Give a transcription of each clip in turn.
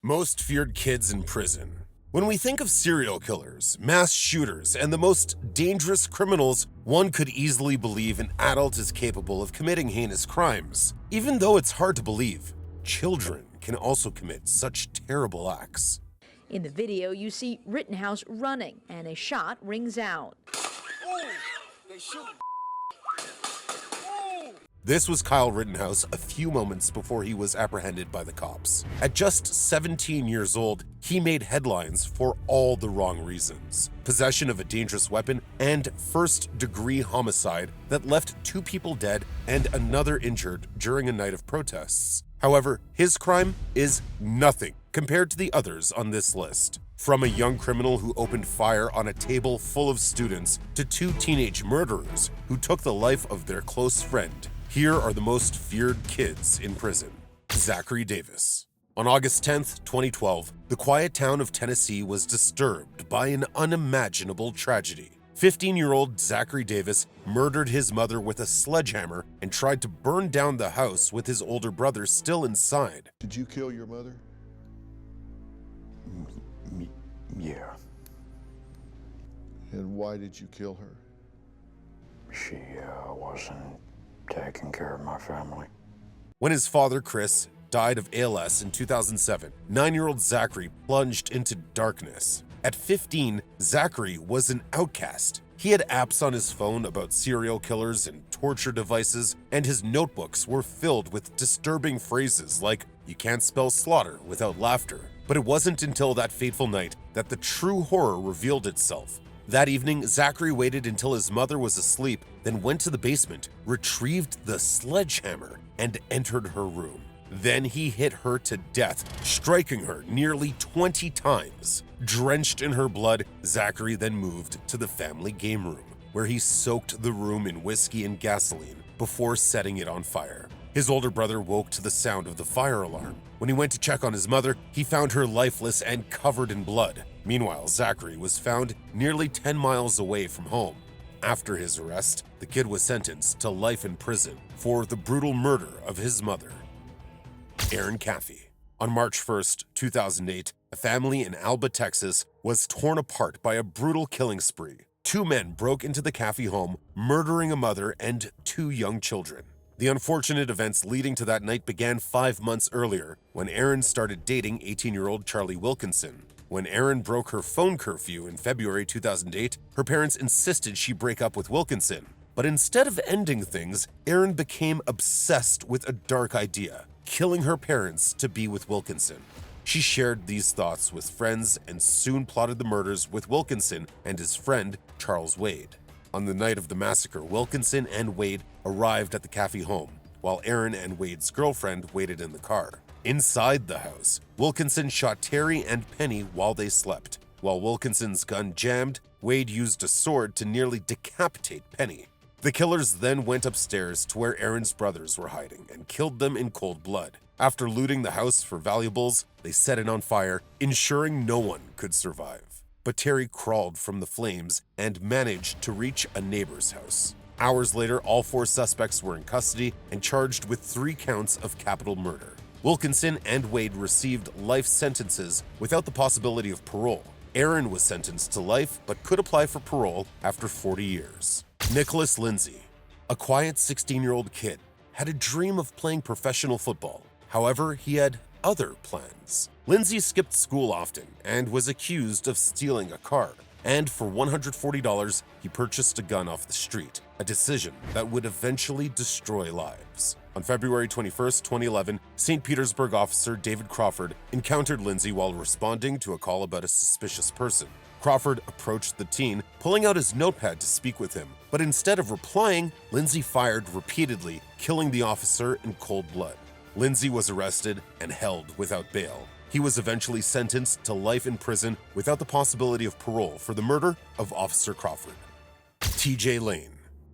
Most feared kids in prison. When we think of serial killers, mass shooters, and the most dangerous criminals, one could easily believe an adult is capable of committing heinous crimes. Even though it's hard to believe, children can also commit such terrible acts. In the video, you see Rittenhouse running, and a shot rings out. This was Kyle Rittenhouse a few moments before he was apprehended by the cops. At just 17 years old, he made headlines for all the wrong reasons: possession of a dangerous weapon and first-degree homicide that left 2 people dead and another injured during a night of protests. However, his crime is nothing compared to the others on this list. From a young criminal who opened fire on a table full of students to 2 teenage murderers who took the life of their close friend, here are the most feared kids in prison. Zachary Davis. On August 10, 2012, the quiet town of Tennessee was disturbed by an unimaginable tragedy. 15-year-old Zachary Davis murdered his mother with a sledgehammer and tried to burn down the house with his older brother still inside. Did you kill your mother? Yeah. And why did you kill her? She wasn't taking care of my family. When his father, Chris, died of ALS in 2007, 9-year-old Zachary plunged into darkness. At 15, Zachary was an outcast. He had apps on his phone about serial killers and torture devices, and his notebooks were filled with disturbing phrases like, "You can't spell slaughter without laughter." But it wasn't until that fateful night that the true horror revealed itself. That evening, Zachary waited until his mother was asleep, then went to the basement, retrieved the sledgehammer, and entered her room. Then he hit her to death, striking her nearly 20 times. Drenched in her blood, Zachary then moved to the family game room, where he soaked the room in whiskey and gasoline before setting it on fire. His older brother woke to the sound of the fire alarm. When he went to check on his mother, he found her lifeless and covered in blood. Meanwhile, Zachary was found nearly 10 miles away from home. After his arrest, the kid was sentenced to life in prison for the brutal murder of his mother. Aaron Caffey. On March 1st, 2008, a family in Alba, Texas, was torn apart by a brutal killing spree. 2 men broke into the Caffey home, murdering a mother and 2 young children. The unfortunate events leading to that night began 5 months earlier, when Aaron started dating 18-year-old Charlie Wilkinson. When Aaron broke her phone curfew in February 2008, her parents insisted she break up with Wilkinson. But instead of ending things, Aaron became obsessed with a dark idea: killing her parents to be with Wilkinson. She shared these thoughts with friends and soon plotted the murders with Wilkinson and his friend, Charles Wade. On the night of the massacre, Wilkinson and Wade arrived at the Caffey home, while Aaron and Wade's girlfriend waited in the car. Inside the house, Wilkinson shot Terry and Penny while they slept. While Wilkinson's gun jammed, Wade used a sword to nearly decapitate Penny. The killers then went upstairs to where Aaron's brothers were hiding and killed them in cold blood. After looting the house for valuables, they set it on fire, ensuring no one could survive. But Terry crawled from the flames and managed to reach a neighbor's house. Hours later, all 4 suspects were in custody and charged with 3 counts of capital murder. Wilkinson and Wade received life sentences without the possibility of parole. Aaron was sentenced to life but could apply for parole after 40 years. Nicholas Lindsay. A quiet 16-year-old kid had a dream of playing professional football. However, he had other plans. Lindsay skipped school often and was accused of stealing a car. And for $140, he purchased a gun off the street, a decision that would eventually destroy lives. On February 21, 2011, St. Petersburg officer David Crawford encountered Lindsay while responding to a call about a suspicious person. Crawford approached the teen, pulling out his notepad to speak with him, but instead of replying, Lindsay fired repeatedly, killing the officer in cold blood. Lindsay was arrested and held without bail. He was eventually sentenced to life in prison without the possibility of parole for the murder of Officer Crawford. TJ Lane.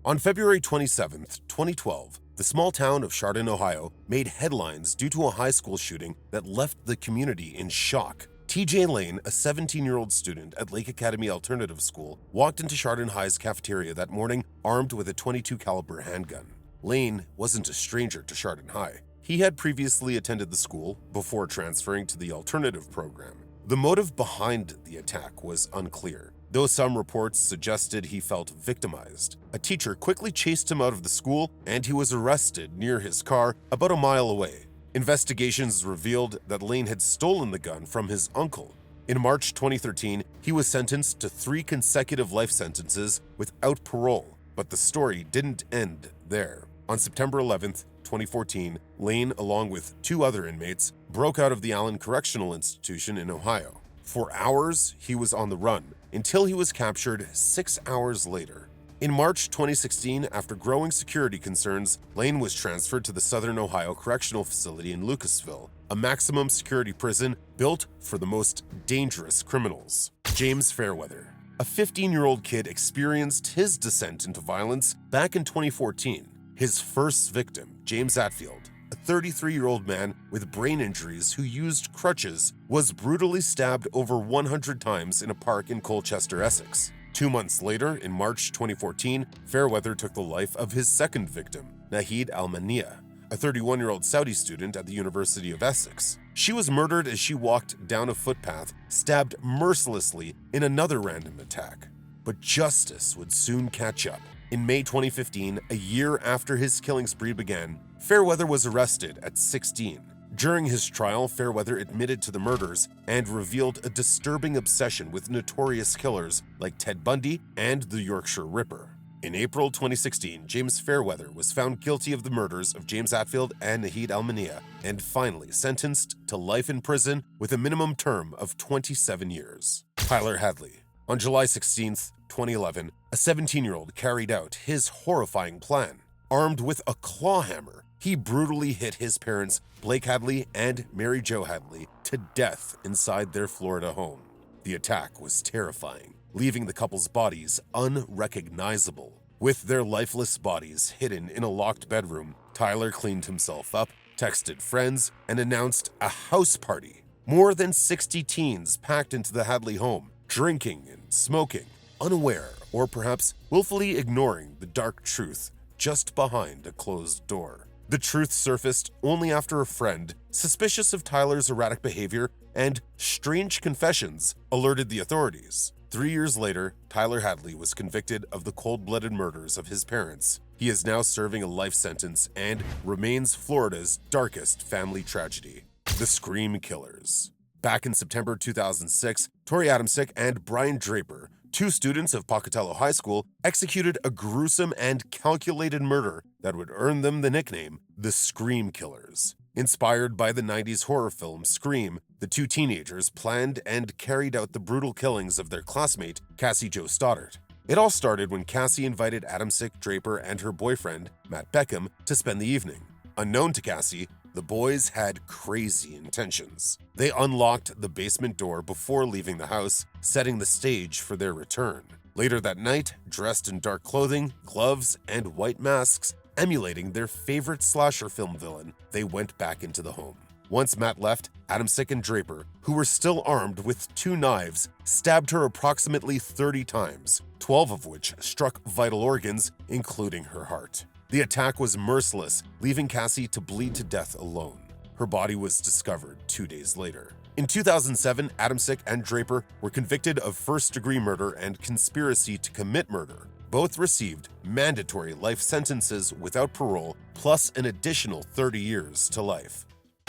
On February 27, 2012, the small town of Chardon, Ohio, made headlines due to a high school shooting that left the community in shock. TJ Lane, a 17-year-old student at Lake Academy Alternative School, walked into Chardon High's cafeteria that morning armed with a .22 caliber handgun. Lane wasn't a stranger to Chardon High. He had previously attended the school before transferring to the alternative program. The motive behind the attack was unclear, though some reports suggested he felt victimized. A teacher quickly chased him out of the school, and he was arrested near his car about a mile away. Investigations revealed that Lane had stolen the gun from his uncle. In March 2013, he was sentenced to 3 consecutive life sentences without parole, but the story didn't end there. On September 11th, 2014, Lane, along with 2 other inmates, broke out of the Allen Correctional Institution in Ohio. For hours, he was on the run until he was captured 6 hours later. In March 2016, after growing security concerns, Lane was transferred to the Southern Ohio Correctional Facility in Lucasville, a maximum security prison built for the most dangerous criminals. James Fairweather. A 15-year-old kid experienced his descent into violence back in 2014. His first victim, James Atfield, a 33-year-old man with brain injuries who used crutches, was brutally stabbed over 100 times in a park in Colchester, Essex. 2 months later, in March 2014, Fairweather took the life of his second victim, Nahid Al-Mania, a 31-year-old Saudi student at the University of Essex. She was murdered as she walked down a footpath, stabbed mercilessly in another random attack. But justice would soon catch up. In May 2015, a year after his killing spree began, Fairweather was arrested at 16. During his trial, Fairweather admitted to the murders and revealed a disturbing obsession with notorious killers like Ted Bundy and the Yorkshire Ripper. In April 2016, James Fairweather was found guilty of the murders of James Atfield and Nahid Al-Mania and finally sentenced to life in prison with a minimum term of 27 years. Tyler Hadley. On July 16, 2011, a 17-year-old carried out his horrifying plan. Armed with a claw hammer, he brutally hit his parents, Blake Hadley and Mary Jo Hadley, to death inside their Florida home. The attack was terrifying, leaving the couple's bodies unrecognizable. With their lifeless bodies hidden in a locked bedroom, Tyler cleaned himself up, texted friends, and announced a house party. More than 60 teens packed into the Hadley home, drinking and smoking, unaware or perhaps willfully ignoring the dark truth just behind a closed door. The truth surfaced only after a friend, suspicious of Tyler's erratic behavior and strange confessions, alerted the authorities. 3 years later, Tyler Hadley was convicted of the cold-blooded murders of his parents. He is now serving a life sentence and remains Florida's darkest family tragedy. The Scream Killers. Back in September 2006, Tori Adamsick and Brian Draper, 2 students of Pocatello High School, executed a gruesome and calculated murder that would earn them the nickname the Scream Killers. Inspired by the 90s horror film Scream, the 2 teenagers planned and carried out the brutal killings of their classmate, Cassie Jo Stoddard. It all started when Cassie invited Adamsick, Draper, and her boyfriend, Matt Beckham, to spend the evening. Unknown to Cassie, the boys had crazy intentions. They unlocked the basement door before leaving the house, setting the stage for their return. Later that night, dressed in dark clothing, gloves, and white masks, emulating their favorite slasher film villain, they went back into the home. Once Matt left, Adamsick and Draper, who were still armed with 2 knives, stabbed her approximately 30 times, 12 of which struck vital organs, including her heart. The attack was merciless, leaving Cassie to bleed to death alone. Her body was discovered 2 days later. In 2007, Adamsick and Draper were convicted of first-degree murder and conspiracy to commit murder. Both received mandatory life sentences without parole, plus an additional 30 years to life.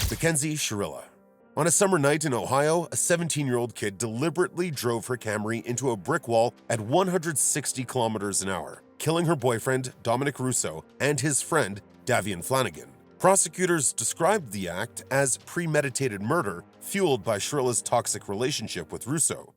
Mackenzie Shirilla. On a summer night in Ohio, a 17-year-old kid deliberately drove her Camry into a brick wall at 160 kilometers an hour, killing her boyfriend, Dominic Russo, and his friend, Davian Flanagan. Prosecutors described the act as premeditated murder fueled by Shrilla's toxic relationship with Russo.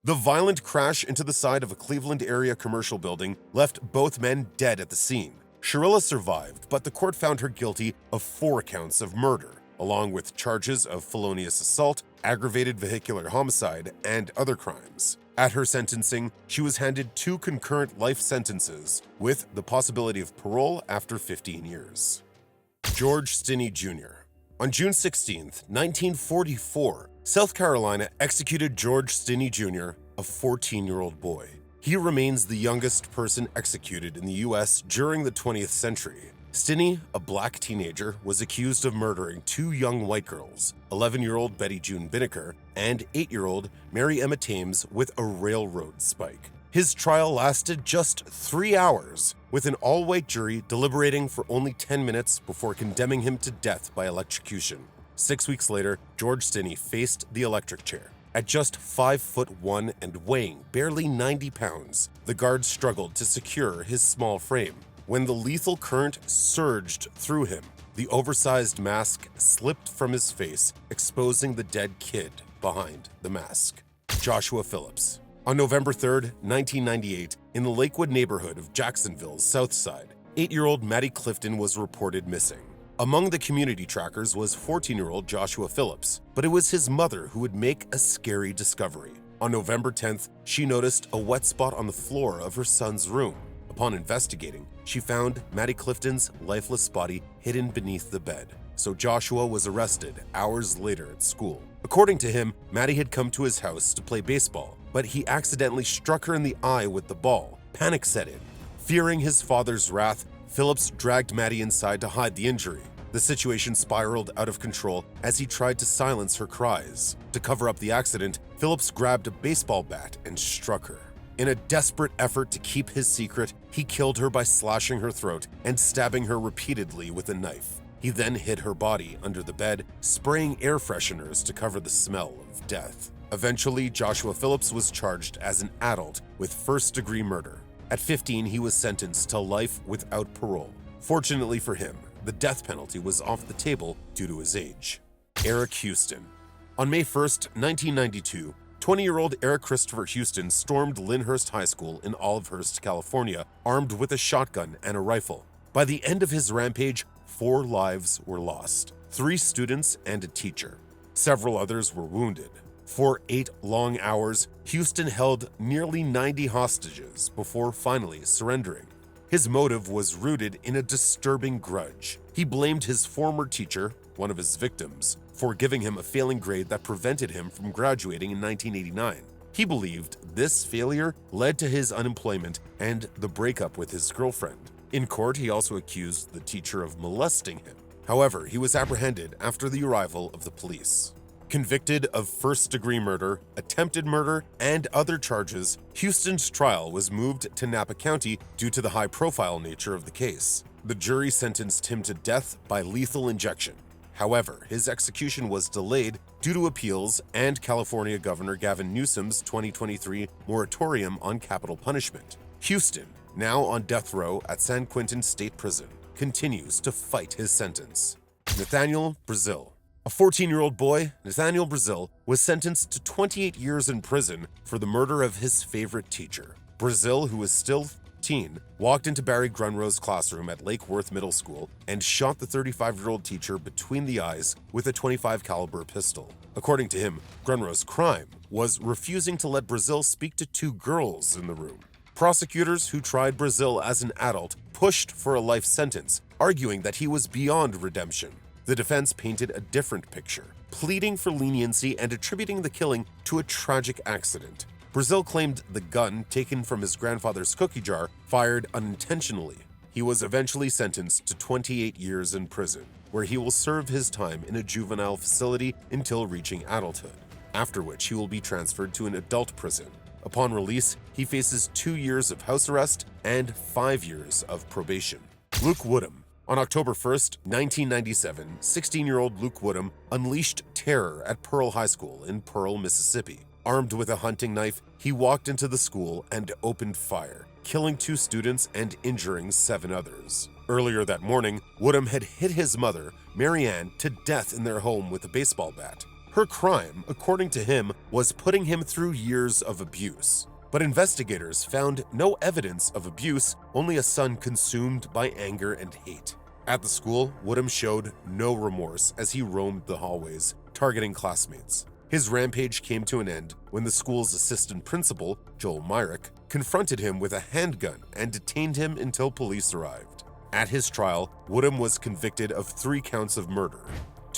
The violent crash into the side of a Cleveland area commercial building left both men dead at the scene. Shirilla survived, but the court found her guilty of 4 counts of murder, along with charges of felonious assault, aggravated vehicular homicide, and other crimes. At her sentencing, she was handed 2 concurrent life sentences, with the possibility of parole after 15 years. George Stinney Jr. On June 16, 1944, South Carolina executed George Stinney Jr., a 14-year-old boy. He remains the youngest person executed in the U.S. during the 20th century. Stinney, a black teenager, was accused of murdering two young white girls, 11-year-old Betty June Binnicker and 8-year-old Mary Emma Thames, with a railroad spike. His trial lasted just 3 hours, with an all-white jury deliberating for only 10 minutes before condemning him to death by electrocution. 6 weeks later, George Stinney faced the electric chair. At just 5'1" and weighing barely 90 pounds, the guards struggled to secure his small frame. When the lethal current surged through him, the oversized mask slipped from his face, exposing the dead kid behind the mask. Joshua Phillips. On November 3, 1998, in the Lakewood neighborhood of Jacksonville's South Side, 8-year-old Maddie Clifton was reported missing. Among the community trackers was 14-year-old Joshua Phillips, but it was his mother who would make a scary discovery. On November 10th, she noticed a wet spot on the floor of her son's room. Upon investigating, she found Maddie Clifton's lifeless body hidden beneath the bed, so Joshua was arrested hours later at school. According to him, Maddie had come to his house to play baseball, but he accidentally struck her in the eye with the ball. Panic set in. Fearing his father's wrath, Phillips dragged Maddie inside to hide the injury. The situation spiraled out of control as he tried to silence her cries. To cover up the accident, Phillips grabbed a baseball bat and struck her. In a desperate effort to keep his secret, he killed her by slashing her throat and stabbing her repeatedly with a knife. He then hid her body under the bed, spraying air fresheners to cover the smell of death. Eventually, Joshua Phillips was charged as an adult with first-degree murder. At 15, he was sentenced to life without parole. Fortunately for him, the death penalty was off the table due to his age. Eric Houston. On May 1st, 1992, 20-year-old Eric Christopher Houston stormed Lyndhurst High School in Olivehurst, California, armed with a shotgun and a rifle. By the end of his rampage, 4 lives were lost, 3 students and a teacher. Several others were wounded. For 8 long hours, Houston held nearly 90 hostages before finally surrendering. His motive was rooted in a disturbing grudge. He blamed his former teacher, one of his victims, for giving him a failing grade that prevented him from graduating in 1989. He believed this failure led to his unemployment and the breakup with his girlfriend. In court, he also accused the teacher of molesting him. However, he was apprehended after the arrival of the police. Convicted of first-degree murder, attempted murder, and other charges, Houston's trial was moved to Napa County due to the high-profile nature of the case. The jury sentenced him to death by lethal injection. However, his execution was delayed due to appeals and California Governor Gavin Newsom's 2023 moratorium on capital punishment. Houston, now on death row at San Quentin State Prison, continues to fight his sentence. Nathaniel Brazil. A 14-year-old boy, Nathaniel Brazil, was sentenced to 28 years in prison for the murder of his favorite teacher. Brazil, who was still 13, walked into Barry Grunrow's classroom at Lake Worth Middle School and shot the 35-year-old teacher between the eyes with a .25 caliber pistol. According to him, Grunrow's crime was refusing to let Brazil speak to 2 girls in the room. Prosecutors who tried Brazil as an adult pushed for a life sentence, arguing that he was beyond redemption. The defense painted a different picture, pleading for leniency and attributing the killing to a tragic accident. Brazil claimed the gun, taken from his grandfather's cookie jar, fired unintentionally. He was eventually sentenced to 28 years in prison, where he will serve his time in a juvenile facility until reaching adulthood, after which he will be transferred to an adult prison. Upon release, he faces 2 years of house arrest and 5 years of probation. Luke Woodham. On October 1st, 1997, 16-year-old Luke Woodham unleashed terror at Pearl High School in Pearl, Mississippi. Armed with a hunting knife, he walked into the school and opened fire, killing 2 students and injuring 7 others. Earlier that morning, Woodham had hit his mother, Mary Ann, to death in their home with a baseball bat. Her crime, according to him, was putting him through years of abuse. But investigators found no evidence of abuse, only a son consumed by anger and hate. At the school, Woodham showed no remorse as he roamed the hallways, targeting classmates. His rampage came to an end when the school's assistant principal, Joel Myrick, confronted him with a handgun and detained him until police arrived. At his trial, Woodham was convicted of 3 counts of murder,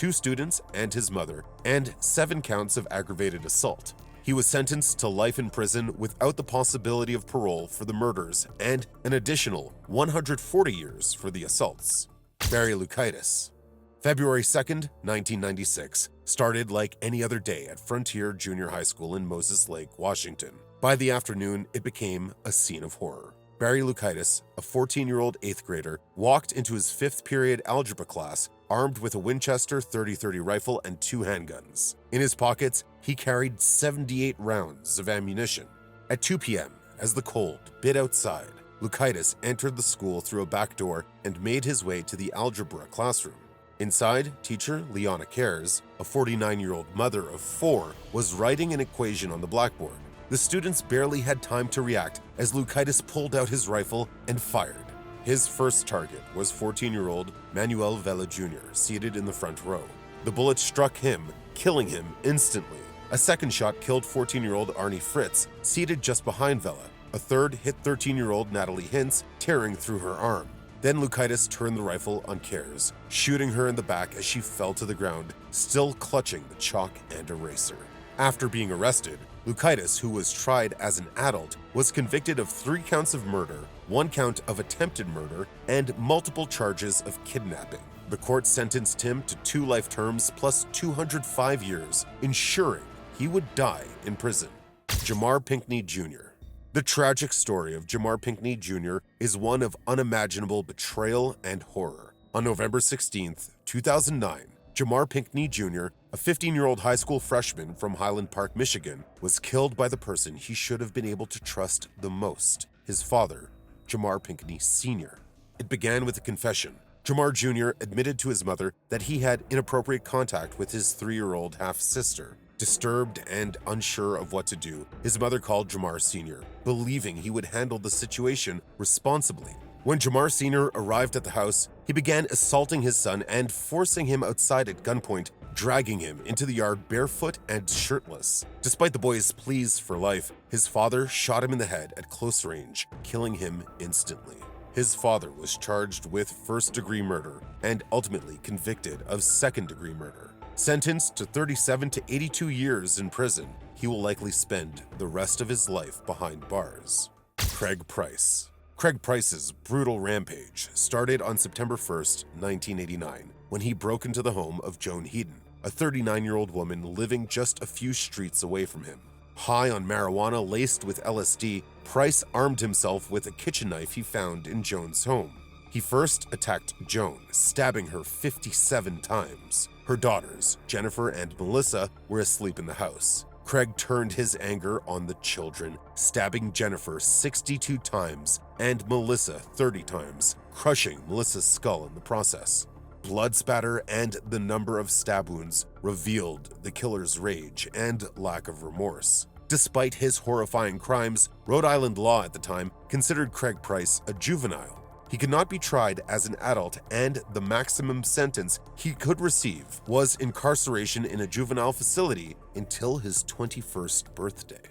2 students and his mother, and 7 counts of aggravated assault. He was sentenced to life in prison without the possibility of parole for the murders and an additional 140 years for the assaults. Barry Lukaitis. February 2nd, 1996, started like any other day at Frontier Junior High School in Moses Lake, Washington. By the afternoon, it became a scene of horror. Barry Lukaitis, a 14-year-old 8th grader, walked into his 5th period algebra class armed with a Winchester .30-30 rifle and 2 handguns. In his pockets, he carried 78 rounds of ammunition. At 2 p.m., as the cold bit outside, Lukaitis entered the school through a back door and made his way to the algebra classroom. Inside, teacher Liana Cares, a 49-year-old mother of 4, was writing an equation on the blackboard. The students barely had time to react as Lukaitis pulled out his rifle and fired. His first target was 14-year-old Manuel Vela Jr., seated in the front row. The bullet struck him, killing him instantly. A second shot killed 14-year-old Arnie Fritz, seated just behind Vela. A third hit 13-year-old Natalie Hintz, tearing through her arm. Then Lukaitis turned the rifle on Cares, shooting her in the back as she fell to the ground, still clutching the chalk and eraser. After being arrested, Lukaitis, who was tried as an adult, was convicted of 3 counts of murder, 1 count of attempted murder, and multiple charges of kidnapping. The court sentenced him to 2 life terms plus 205 years, ensuring he would die in prison. Jamar Pinckney Jr. The tragic story of Jamar Pinckney Jr. is one of unimaginable betrayal and horror. On November 16, 2009, Jamar Pinckney Jr., a 15-year-old high school freshman from Highland Park, Michigan, was killed by the person he should have been able to trust the most, his father, Jamar Pinckney Sr. It began with a confession. Jamar Jr. admitted to his mother that he had inappropriate contact with his 3-year-old half-sister. Disturbed and unsure of what to do, his mother called Jamar Sr., believing he would handle the situation responsibly. When Jamar Sr. arrived at the house, he began assaulting his son and forcing him outside at gunpoint, dragging him into the yard barefoot and shirtless. Despite the boy's pleas for life, his father shot him in the head at close range, killing him instantly. His father was charged with first-degree murder and ultimately convicted of second-degree murder. Sentenced to 37 to 82 years in prison, he will likely spend the rest of his life behind bars. Craig Price. Craig Price's brutal rampage started on September 1, 1989, when he broke into the home of Joan Heaton, a 39-year-old woman living just a few streets away from him. High on marijuana laced with LSD, Price armed himself with a kitchen knife he found in Joan's home. He first attacked Joan, stabbing her 57 times. Her daughters, Jennifer and Melissa, were asleep in the house. Craig turned his anger on the children, stabbing Jennifer 62 times and Melissa 30 times, crushing Melissa's skull in the process. Blood spatter and the number of stab wounds revealed the killer's rage and lack of remorse. Despite his horrifying crimes, Rhode Island law at the time considered Craig Price a juvenile. He could not be tried as an adult, and the maximum sentence he could receive was incarceration in a juvenile facility until his 21st birthday.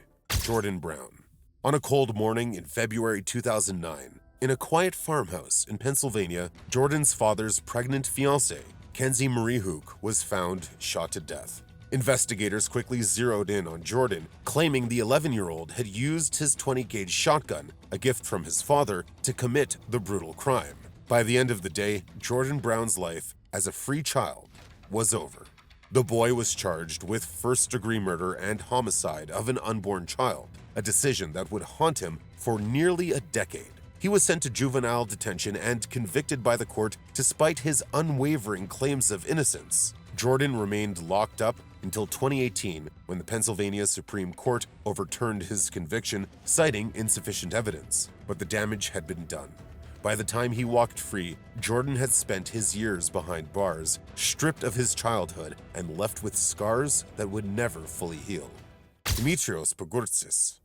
Jordan Brown. On a cold morning in February 2009, in a quiet farmhouse in Pennsylvania, Jordan's father's pregnant fiancée, Kenzie Marie Hook, was found shot to death. Investigators quickly zeroed in on Jordan, claiming the 11-year-old had used his 20-gauge shotgun, a gift from his father, to commit the brutal crime. By the end of the day, Jordan Brown's life as a free child was over. The boy was charged with first-degree murder and homicide of an unborn child, a decision that would haunt him for nearly a decade. He was sent to juvenile detention and convicted by the court despite his unwavering claims of innocence. Jordan remained locked up until 2018, when the Pennsylvania Supreme Court overturned his conviction, citing insufficient evidence. But the damage had been done. By the time he walked free, Jordan had spent his years behind bars, stripped of his childhood, and left with scars that would never fully heal. Dimitrios Pagurtsis.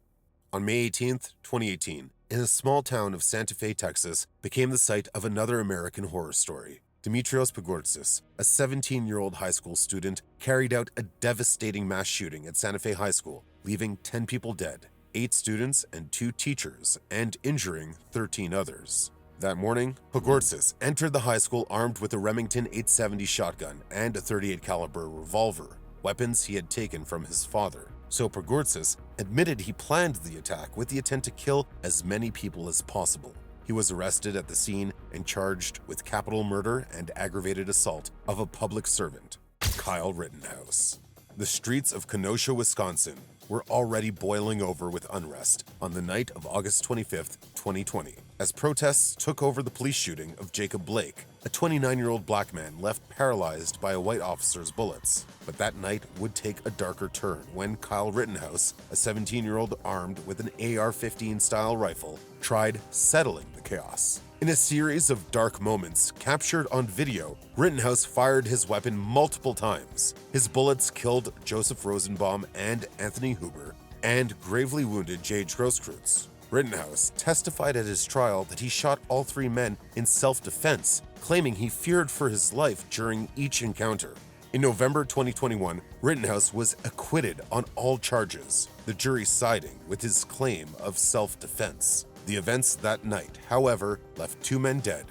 On May 18, 2018, in a small town of Santa Fe, Texas, became the site of another American horror story. Dimitrios Pagurtsis, a 17-year-old high school student, carried out a devastating mass shooting at Santa Fe High School, leaving 10 people dead, 8 students and 2 teachers, and injuring 13 others. That morning, Pogorzelski entered the high school armed with a Remington 870 shotgun and a .38 caliber revolver, weapons he had taken from his father. So Pogorzelski admitted he planned the attack with the intent to kill as many people as possible. He was arrested at the scene and charged with capital murder and aggravated assault of a public servant, Kyle Rittenhouse. The streets of Kenosha, Wisconsin were already boiling over with unrest on the night of August 25, 2020, as protests took over the police shooting of Jacob Blake, a 29-year-old black man left paralyzed by a white officer's bullets. But that night would take a darker turn when Kyle Rittenhouse, a 17-year-old armed with an AR-15 style rifle, tried settling the chaos. In a series of dark moments captured on video, Rittenhouse fired his weapon multiple times. His bullets killed Joseph Rosenbaum and Anthony Huber and gravely wounded Jade Grosskreutz. Rittenhouse testified at his trial that he shot all three men in self-defense, claiming he feared for his life during each encounter. In November 2021, Rittenhouse was acquitted on all charges, the jury siding with his claim of self-defense. The events that night, however, left two men dead,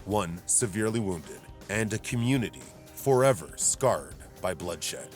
one severely wounded, and a community forever scarred by bloodshed.